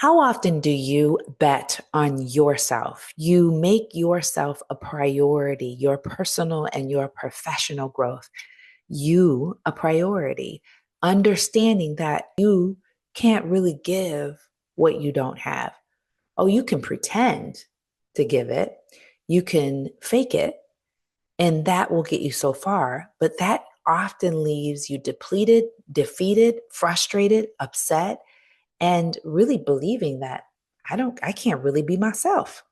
How often do you bet on yourself? You make yourself a priority, your personal and your professional growth, you a priority, understanding that you can't really give what you don't have. Oh, you can pretend to give it, you can fake it, and that will get you so far. But that often leaves you depleted, defeated, frustrated, upset, and really believing that I can't really be myself.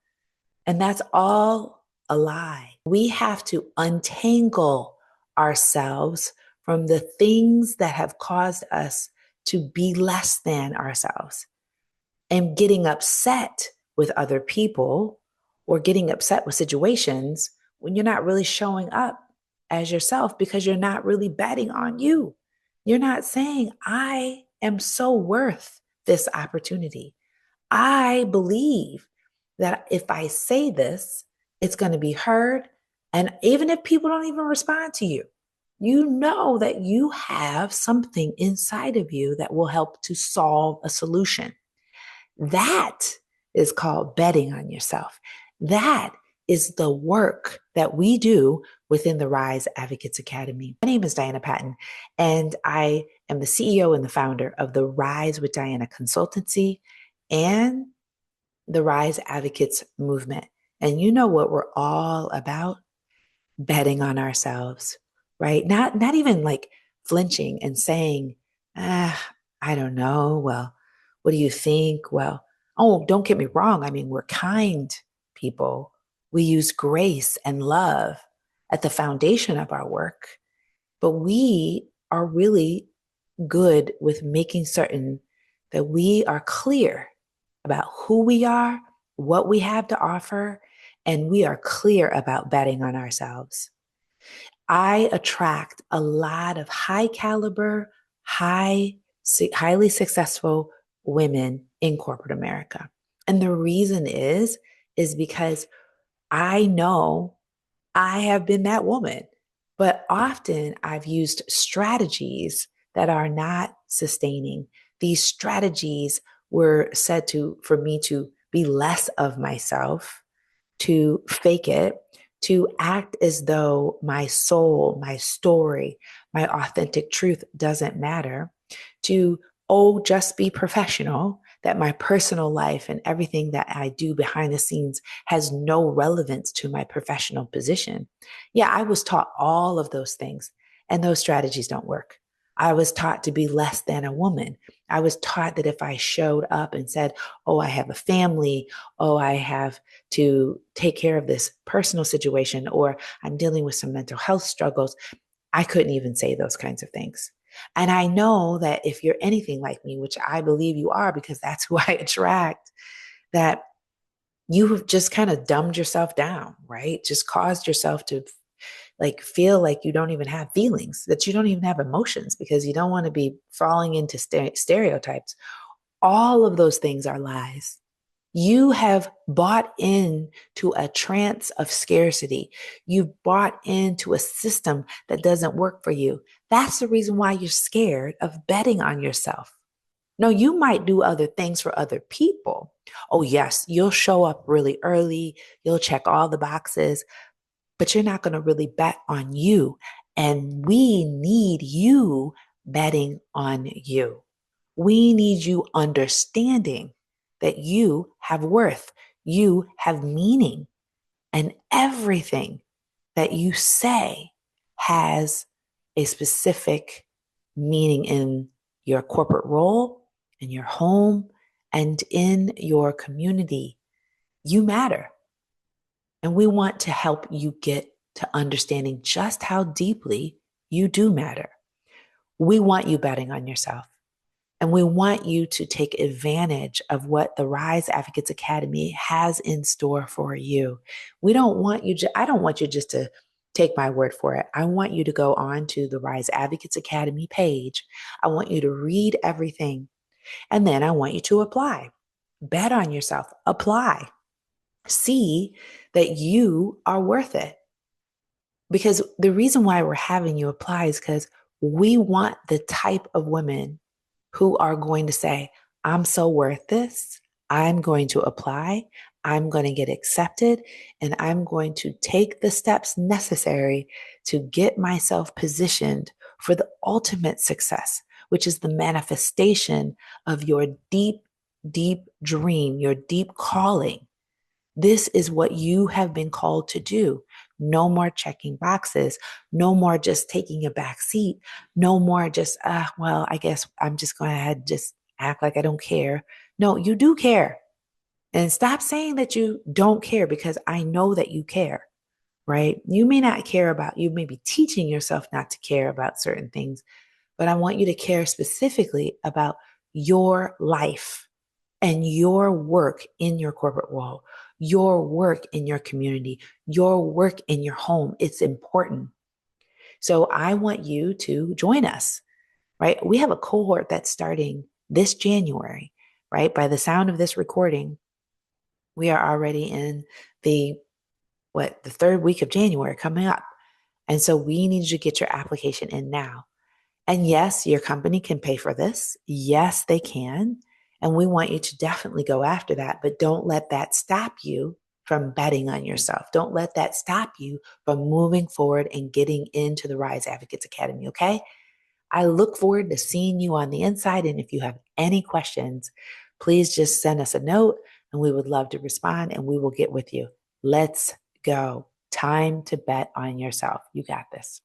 And that's all a lie. We have to untangle ourselves from the things that have caused us to be less than ourselves and getting upset with other people or getting upset with situations when you're not really showing up as yourself because you're not really betting on you. You're not saying, I am so worth this opportunity. I believe that if I say this, it's going to be heard. And even if people don't even respond to you, you know that you have something inside of you that will help to solve a solution. That is called betting on yourself. That is the work that we do within the Rise Advocates Academy. My name is Diana Patton, and I am the CEO and the founder of the Rise with Diana consultancy and the Rise Advocates movement. And you know what we're all about? Betting on ourselves, right? Not even like flinching and saying, I don't know. Well, what do you think? Well, oh, don't get me wrong. I mean, we're kind people. We use grace and love at the foundation of our work, but we are really good with making certain that we are clear about who we are, what we have to offer, and we are clear about betting on ourselves. I attract a lot of high caliber, highly successful women in corporate America. And the reason is because I know I have been that woman, but often I've used strategies that are not sustaining. These strategies were said for me to be less of myself, to fake it, to act as though my soul, my story, my authentic truth doesn't matter, to, oh, just be professional, that my personal life and everything that I do behind the scenes has no relevance to my professional position. Yeah, I was taught all of those things, and those strategies don't work. I was taught to be less than a woman. I was taught that if I showed up and said, oh, I have a family, oh, I have to take care of this personal situation, or I'm dealing with some mental health struggles, I couldn't even say those kinds of things. And I know that if you're anything like me, which I believe you are because that's who I attract, that you have just kind of dumbed yourself down, right? Just caused yourself to like feel like you don't even have feelings, that you don't even have emotions because you don't want to be falling into stereotypes. All of those things are lies. You have bought into a trance of scarcity. You've bought into a system that doesn't work for you. That's the reason why you're scared of betting on yourself. No, you might do other things for other people. Oh, yes, you'll show up really early. You'll check all the boxes, but you're not going to really bet on you. And we need you betting on you. We need you understanding that you have worth, you have meaning, and everything that you say has a specific meaning in your corporate role, in your home, and in your community. You matter. And we want to help you get to understanding just how deeply you do matter. We want you betting on yourself. And we want you to take advantage of what the Rise Advocates Academy has in store for you. We don't want you, I don't want you just to take my word for it. I want you to go on to the Rise Advocates Academy page. I want you to read everything. And then I want you to apply. Bet on yourself, apply. See that you are worth it. Because the reason why we're having you apply is because we want the type of women who are going to say, I'm so worth this. I'm going to apply. I'm going to get accepted, and I'm going to take the steps necessary to get myself positioned for the ultimate success, which is the manifestation of your deep, deep dream, your deep calling. This is what you have been called to do. No more checking boxes. No more just taking a back seat. No more just, well, I guess I'm just going to ahead just act like I don't care. No, you do care. And stop saying that you don't care because I know that you care, right? You may not care about, you may be teaching yourself not to care about certain things, but I want you to care specifically about your life and your work in your corporate world, your work in your community, your work in your home. It's important. So I want you to join us, right? We have a cohort that's starting this January, right? By the sound of this recording, we are already in the the third week of January coming up. And so we need you to get your application in now. And yes, your company can pay for this. Yes, they can. And we want you to definitely go after that, but don't let that stop you from betting on yourself. Don't let that stop you from moving forward and getting into the Rise Advocates Academy, okay? I look forward to seeing you on the inside. And if you have any questions, please just send us a note and we would love to respond and we will get with you. Let's go. Time to bet on yourself. You got this.